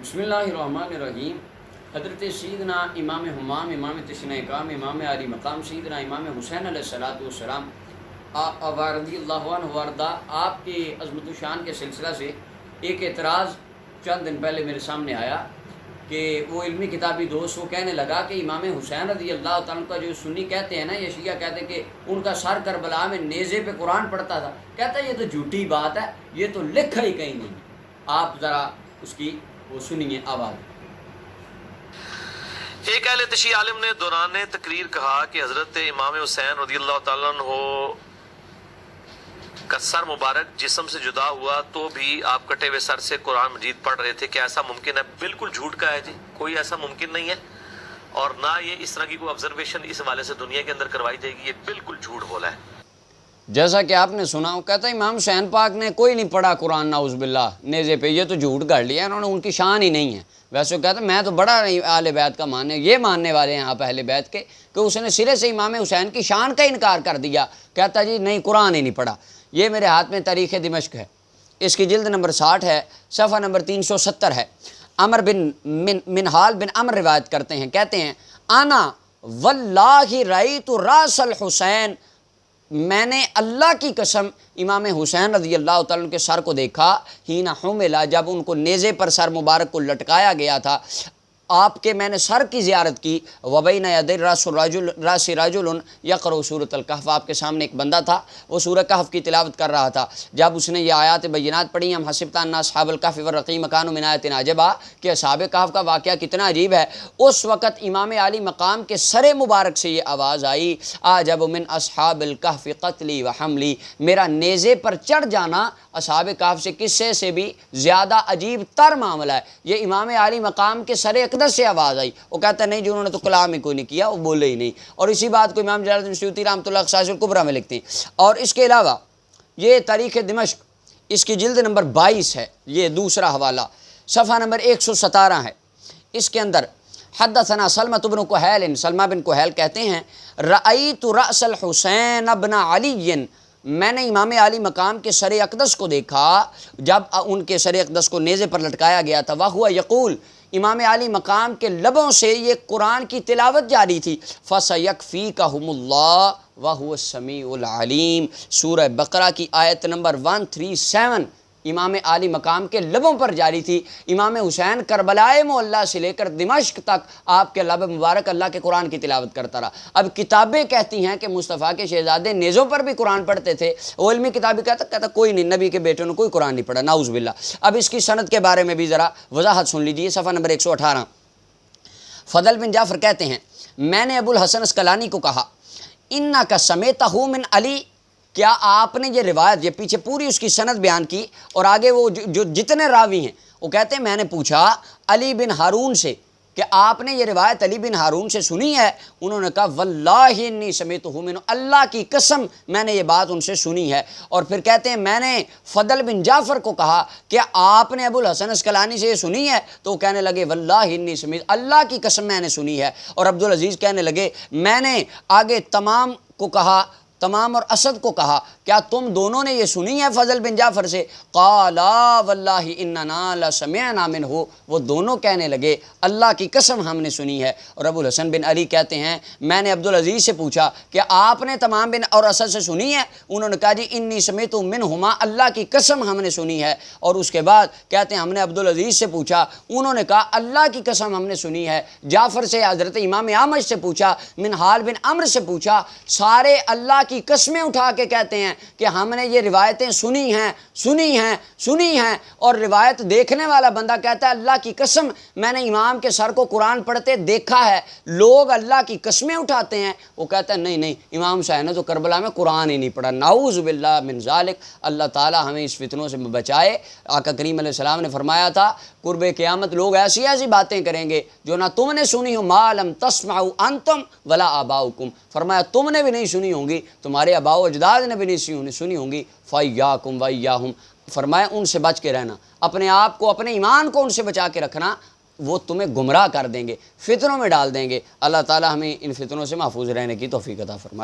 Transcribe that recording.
بسم اللہ الرحمن الرحیم۔ حضرت سیدنا امام حمام، امام تشنہ کام، امام علی مقام سیدنا امام حسین علیہ الصلوۃ والسلام رضی اللہ عنہ وارضہ آپ کے عظمت و شان کے سلسلہ سے ایک اعتراض چند دن پہلے میرے سامنے آیا کہ وہ علمی کتابی دوست وہ کہنے لگا کہ امام حسین رضی اللہ تعالیٰ کا جو سنی کہتے ہیں نا، یہ شیعہ کہتے ہیں کہ ان کا سر کربلا میں نیزے پہ قرآن پڑھتا تھا، کہتا ہے یہ تو جھوٹی بات ہے، یہ تو لکھا ہی کہیں نہیں۔ آپ ذرا اس کی وہ سنیے آواز۔ ایک اہل تشیع عالم نے دوران تقریر کہا کہ حضرت امام حسین رضی اللہ تعالیٰ عنہ کا سر مبارک جسم سے جدا ہوا تو بھی آپ کٹے ہوئے سر سے قرآن مجید پڑھ رہے تھے، کیا ایسا ممکن ہے؟ بالکل جھوٹ کا ہے جی، کوئی ایسا ممکن نہیں ہے، اور نہ یہ اس طرح کی کوئی آبزرویشن اس حوالے سے دنیا کے اندر کروائی جائے گی، یہ بالکل جھوٹ بولا ہے۔ جیسا کہ آپ نے سنا، وہ کہتا ہے امام حسین پاک نے کوئی نہیں پڑھا قرآن نعوذ باللہ نیزے پہ، یہ تو جھوٹ گڑھ لیا انہوں نے، ان کی شان ہی نہیں ہے۔ ویسے وہ کہتا ہے میں تو بڑا نہیں اہل بیت کا ماننے، یہ ماننے والے ہیں آپ اہل بیت کے کہ اس نے سرے سے امام حسین کی شان کا انکار کر دیا، کہتا جی نہیں قرآن ہی نہیں پڑھا۔ یہ میرے ہاتھ میں تاریخ دمشق ہے، اس کی جلد نمبر 60 ہے، صفحہ نمبر 370 ہے۔ عمر بن منہال بن عمر روایت کرتے ہیں، کہتے ہیں انا واللہ رأیت راس الحسین، میں نے اللہ کی قسم امام حسین رضی اللہ تعالیٰ عنہ کے سر کو دیکھا، ہین حملا، جب ان کو نیزے پر سر مبارک کو لٹکایا گیا تھا، آپ کے میں نے سر کی زیارت کی، وبین یدی راس رجل یقرأ سورۃ الکہف، آپ کے سامنے ایک بندہ تھا، وہ سورہ کہف کی تلاوت کر رہا تھا۔ جب اس نے یہ آیات بینات پڑھی، ہم حسبت ان اصحاب الکہف والرقیم کانوا من آیاتنا عجبا، کہ اصحاب کہف کا واقعہ کتنا عجیب ہے، اس وقت امام علی مقام کے سر مبارک سے یہ آواز آئی، اعجب من اصحاب الکہف قتلی وحملی، میرا نیزے پر چڑھ جانا اصحاب کہف سے قصے سے بھی زیادہ عجیب تر معاملہ ہے۔ یہ امام علی مقام کے سر اقدس سے آواز آئی، وہ کہتا ہے نہیں جی انہوں نے تو کلام ہی کوئی نہیں کیا، وہ بولے ہی نہیں، اور اسی بات کو امام جلال الدین سیوطی رحمۃ اللہ خصائص الکبریٰ میں لکھتے ہیں۔ اور اس کے علاوہ یہ تاریخ دمشق، اس کی جلد نمبر 22 ہے، یہ دوسرا حوالہ، صفحہ نمبر 117 ہے۔ اس کے اندر حدثنا سلمۃ بن کہیل، سلمہ بن کہیل کہتے ہیں رأیت رأس الحسین ابن علی، میں نے امام علی مقام کے سر اقدس کو دیکھا جب ان کے سر اقدس کو نیزے پر لٹکایا گیا تھا، وَهُوَ یقول، امام علی مقام کے لبوں سے یہ قرآن کی تلاوت جاری تھی، فَسَيَكْفِيكَهُمُ اللَّهُ وَهُوَ السَّمِيعُ الْعَلِيمُ، سورہ بقرہ کی آیت نمبر 137 امام علی مقام کے لبوں پر جاری تھی۔ امام حسین کربلائے معلیٰ سے لے کر دمشق تک آپ کے لب مبارک اللہ کے قرآن کی تلاوت کرتا رہا۔ اب کتابیں کہتی ہیں کہ مصطفیٰ کے شہزادے نیزوں پر بھی قرآن پڑھتے تھے، وہ علمی کتابیں کہتا کوئی نہیں، نبی کے بیٹوں نے کوئی قرآن نہیں پڑھا، نعوذ باللہ۔ اب اس کی سند کے بارے میں بھی ذرا وضاحت سن لیجیے، صفحہ نمبر 118۔ فضل بن جعفر کہتے ہیں میں نے ابو الحسن اسقلانی کو کہا انک سمعتہ من علی، کیا آپ نے یہ روایت، یہ پیچھے پوری اس کی سند بیان کی، اور آگے وہ جو جتنے راوی ہیں وہ کہتے ہیں میں نے پوچھا علی بن ہارون سے کہ آپ نے یہ روایت علی بن ہارون سے سنی ہے؟ انہوں نے کہا واللہ انی سمعتہ منہ، اللہ کی قسم میں نے یہ بات ان سے سنی ہے۔ اور پھر کہتے ہیں میں نے فضل بن جعفر کو کہا کہ آپ نے ابو الحسن اسقلانی سے یہ سنی ہے؟ تو وہ کہنے لگے واللہ انی سمعت، اللہ کی قسم میں نے سنی ہے۔ اور عبدالعزیز کہنے لگے میں نے آگے تمام کو کہا، تمام اور اسد کو کہا کیا تم دونوں نے یہ سنی ہے فضل بن جعفر سے؟ قالا واللہ اننا لسمعنا منہ، وہ دونوں کہنے لگے اللہ کی قسم ہم نے سنی ہے۔ اور ابو الحسن بن علی کہتے ہیں میں نے عبدالعزیز سے پوچھا کہ آپ نے تمام بن اور اسد سے سنی ہے؟ انہوں نے کہا جی انی سمعت منہما، اللہ کی قسم ہم نے سنی ہے۔ اور اس کے بعد کہتے ہیں ہم نے عبدالعزیز سے پوچھا، انہوں نے کہا اللہ کی قسم ہم نے سنی ہے۔ جعفر سے حضرت امام اعمش سے پوچھا، منہال بن عمرو سے پوچھا، سارے اللہ کی قسمیں اٹھا کے کہتے ہیں کہ ہم نے یہ روایتیں سنی ہیں سنی ہیں سنی ہیں۔ اور روایت دیکھنے والا بندہ کہتا ہے اللہ کی قسم میں نے امام کے سر کو قرآن پڑھتے دیکھا ہے۔ لوگ اللہ کی قسمیں اٹھاتے ہیں، وہ کہتا ہے نہیں نہیں امام حسین نے تو کربلا میں قرآن ہی نہیں پڑھا، نعوذ باللہ من ذالک۔ اللہ تعالی ہمیں اس فتنوں سے بچائے۔ آقا کریم علیہ السلام نے فرمایا تھا قرب قیامت لوگ ایسی ایسی باتیں کریں گے جو نہ تم نے سنی ہو، ما لم تسمعوا انتم ولا آباؤکم، فرمایا تم نے بھی نہیں سنی ہوں گی، تمہارے آباء و اجداد نے بھی نہیں سنی ہوں گی، فَإِيَّاكُمْ وَإِيَّاهُمْ، فرمایا ان سے بچ کے رہنا، اپنے آپ کو اپنے ایمان کو ان سے بچا کے رکھنا، وہ تمہیں گمراہ کر دیں گے، فتنوں میں ڈال دیں گے۔ اللہ تعالی ہمیں ان فتنوں سے محفوظ رہنے کی توفیق عطا فرمائے۔